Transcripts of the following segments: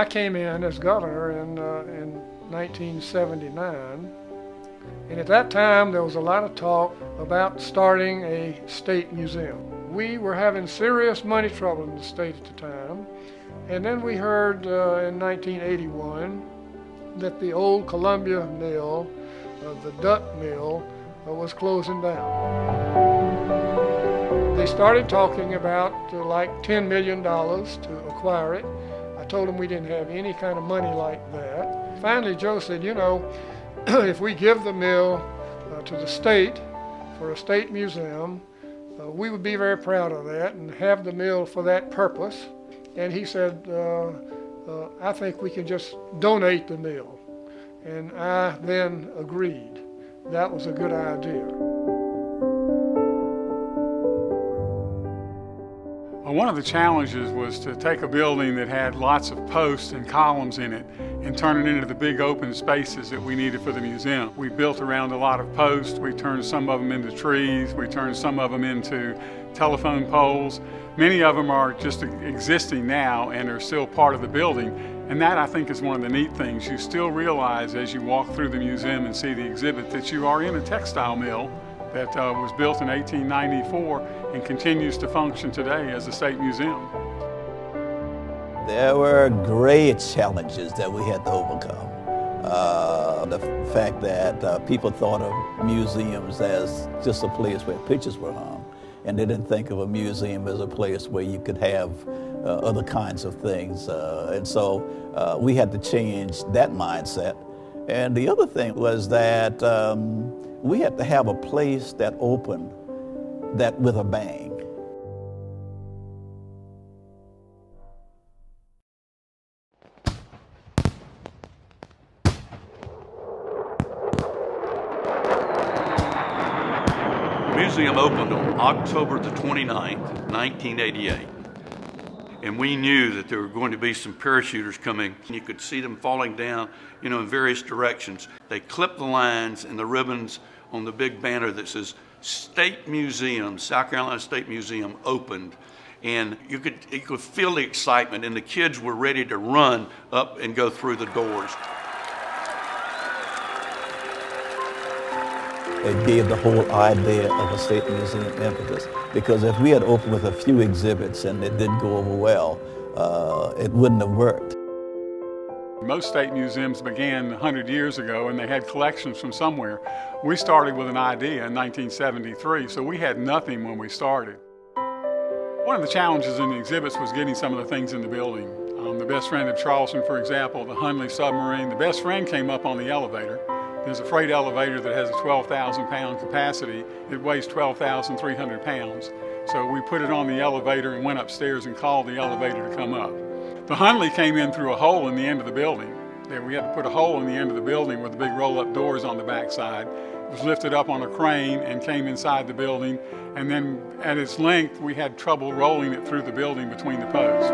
I came in as governor in 1979, and at that time there was a lot of talk about starting a state museum. We were having serious money trouble in the state at the time, and then we heard in 1981 that the old Columbia Mill, the Duck Mill, was closing down. They started talking about like $10 million to acquire it. I told them we didn't have any kind of money like that. Finally, Joe said, you know, if we give the mill to the state for a state museum, we would be very proud of that and have the mill for that purpose. And he said, I think we can just donate the mill. And I then agreed. That was a good idea. One of the challenges was to take a building that had lots of posts and columns in it and turn it into the big open spaces that we needed for the museum. We built around a lot of posts. We turned some of them into trees. We turned some of them into telephone poles. Many of them are just existing now and are still part of the building. And that, I think, is one of the neat things. You still realize as you walk through the museum and see the exhibit that you are in a textile mill that was built in 1894 and continues to function today as a state museum. There were great challenges that we had to overcome. The fact that people thought of museums as just a place where pictures were hung, and they didn't think of a museum as a place where you could have other kinds of things. And so we had to change that mindset. And the other thing was that we had to have a place that opened that with a bang. The museum opened on October the 29th, 1988. And we knew that there were going to be some parachuters coming. You could see them falling down, in various directions. They clipped the lines and the ribbons on the big banner that says State Museum, South Carolina State Museum opened. And you could feel the excitement, and the kids were ready to run up and go through the doors. It gave the whole idea of a state museum impetus, because if we had opened with a few exhibits and it didn't go over well, it wouldn't have worked. Most state museums began 100 years ago and they had collections from somewhere. We started with an idea in 1973, so we had nothing when we started. One of the challenges in the exhibits was getting some of the things in the building. The Best Friend of Charleston, for example, the Hundley submarine, the Best Friend came up on the elevator. There's a freight elevator that has a 12,000 pound capacity. It weighs 12,300 pounds. So we put it on the elevator and went upstairs and called the elevator to come up. The Hundley came in through a hole in the end of the building. We had to put a hole in the end of the building with the big roll-up doors on the backside. It was lifted up on a crane and came inside the building. And then at its length, we had trouble rolling it through the building between the posts.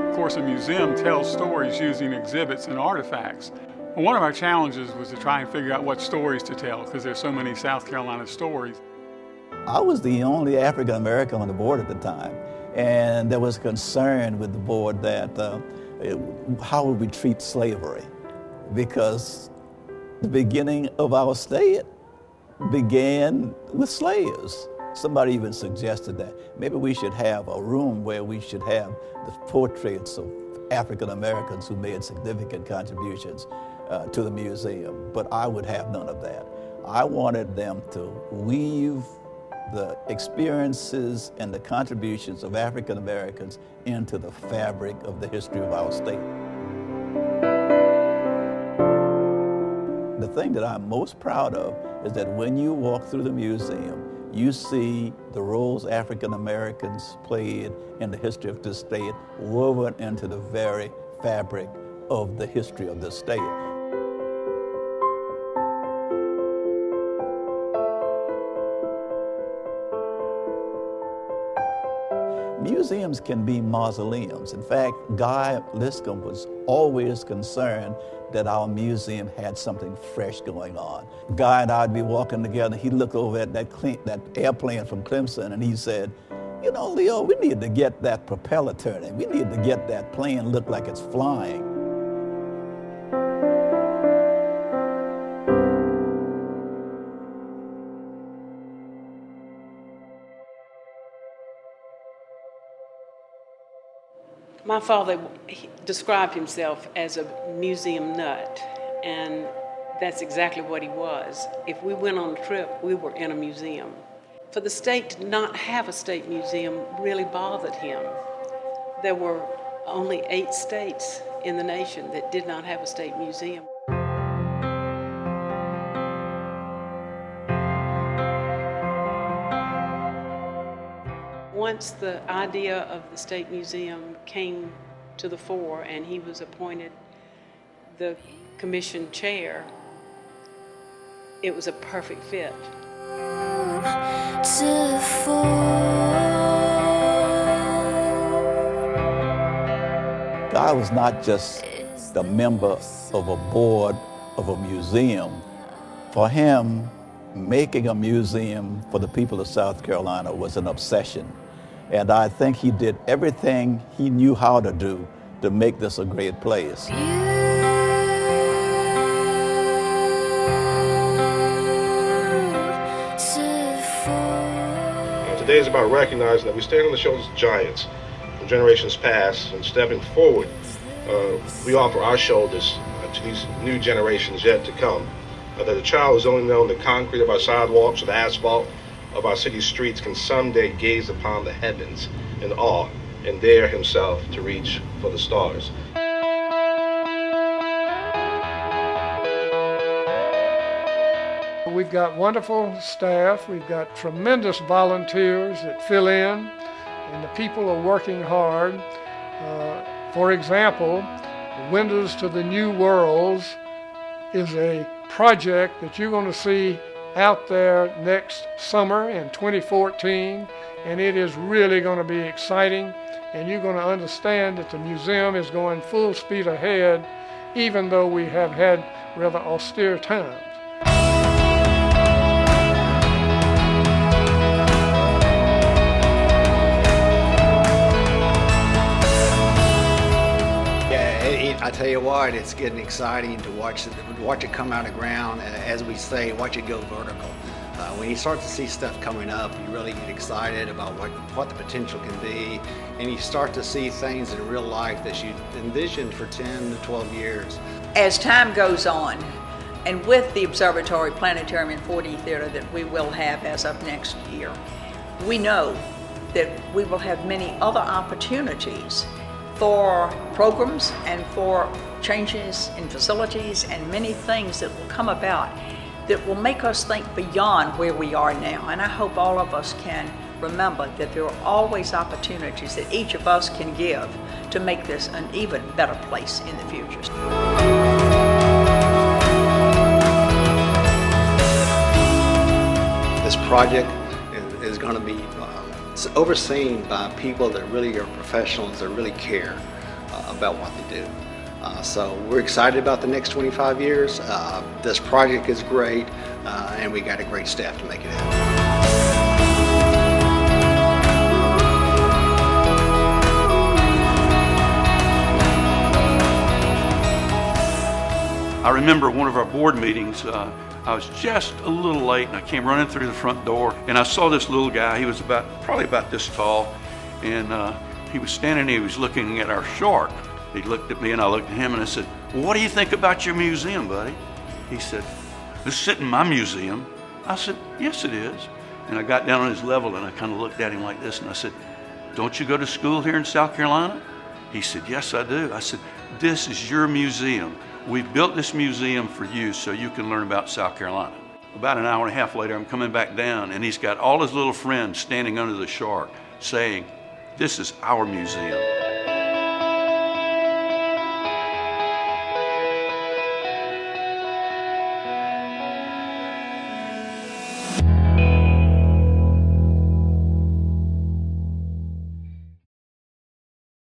Of course, a museum tells stories using exhibits and artifacts. Well, one of our challenges was to try and figure out what stories to tell, because there's so many South Carolina stories. I was the only African American on the board at the time, and there was concern with the board that how would we treat slavery, because the beginning of our state began with slaves. Somebody even suggested that maybe we should have a room where we should have the portraits of African Americans who made significant contributions to the museum, but I would have none of that. I wanted them to weave the experiences and the contributions of African Americans into the fabric of the history of our state. The thing that I'm most proud of is that when you walk through the museum, you see the roles African Americans played in the history of this state woven into the very fabric of the history of this state. Museums can be mausoleums. In fact, Guy Liscombe was always concerned that our museum had something fresh going on. Guy and I would be walking together. He'd look over at that airplane from Clemson and he said, "You know, Leo, we need to get that propeller turning. We need to get that plane look like it's flying." My father described himself as a museum nut, and that's exactly what he was. If we went on a trip, we were in a museum. For the state to not have a state museum really bothered him. There were only 8 states in the nation that did not have a state museum. Once the idea of the State Museum came to the fore and he was appointed the commission chair, it was a perfect fit. Guy was not just the member of a board of a museum. For him, making a museum for the people of South Carolina was an obsession. And I think he did everything he knew how to do to make this a great place. Today is about recognizing that we stand on the shoulders of giants from generations past, and stepping forward, we offer our shoulders to these new generations yet to come. That a child who's only known the concrete of our sidewalks or the asphalt of our city streets can someday gaze upon the heavens in awe and dare himself to reach for the stars. We've got wonderful staff, we've got tremendous volunteers that fill in, and the people are working hard. For example, Windows to the New Worlds is a project that you're going to see out there next summer in 2014, and it is really going to be exciting, and you're going to understand that the museum is going full speed ahead, even though we have had rather austere times. I tell you what, it's getting exciting to watch it come out of the ground, and as we say, watch it go vertical. When you start to see stuff coming up, you really get excited about what the potential can be, and you start to see things in real life that you envisioned for 10 to 12 years. As time goes on, and with the observatory, planetarium, and 4D theater that we will have as of next year, we know that we will have many other opportunities for programs and for changes in facilities and many things that will come about that will make us think beyond where we are now. And I hope all of us can remember that there are always opportunities that each of us can give to make this an even better place in the future. This project is going to be overseen by people that really are professionals, that really care about what they do. So we're excited about the next 25 years. This project is great, and we got a great staff to make it happen. I remember one of our board meetings, I was just a little late and I came running through the front door and I saw this little guy. He was probably about this tall, and he was standing there, he was looking at our shark. He looked at me and I looked at him and I said, "Well, what do you think about your museum, buddy?" He said, "This isn't my museum." I said, "Yes, it is." And I got down on his level and I kind of looked at him like this and I said, "Don't you go to school here in South Carolina?" He said, "Yes, I do." I said, "This is your museum. We built this museum for you so you can learn about South Carolina." About an hour and a half later, I'm coming back down and he's got all his little friends standing under the shark saying, "This is our museum."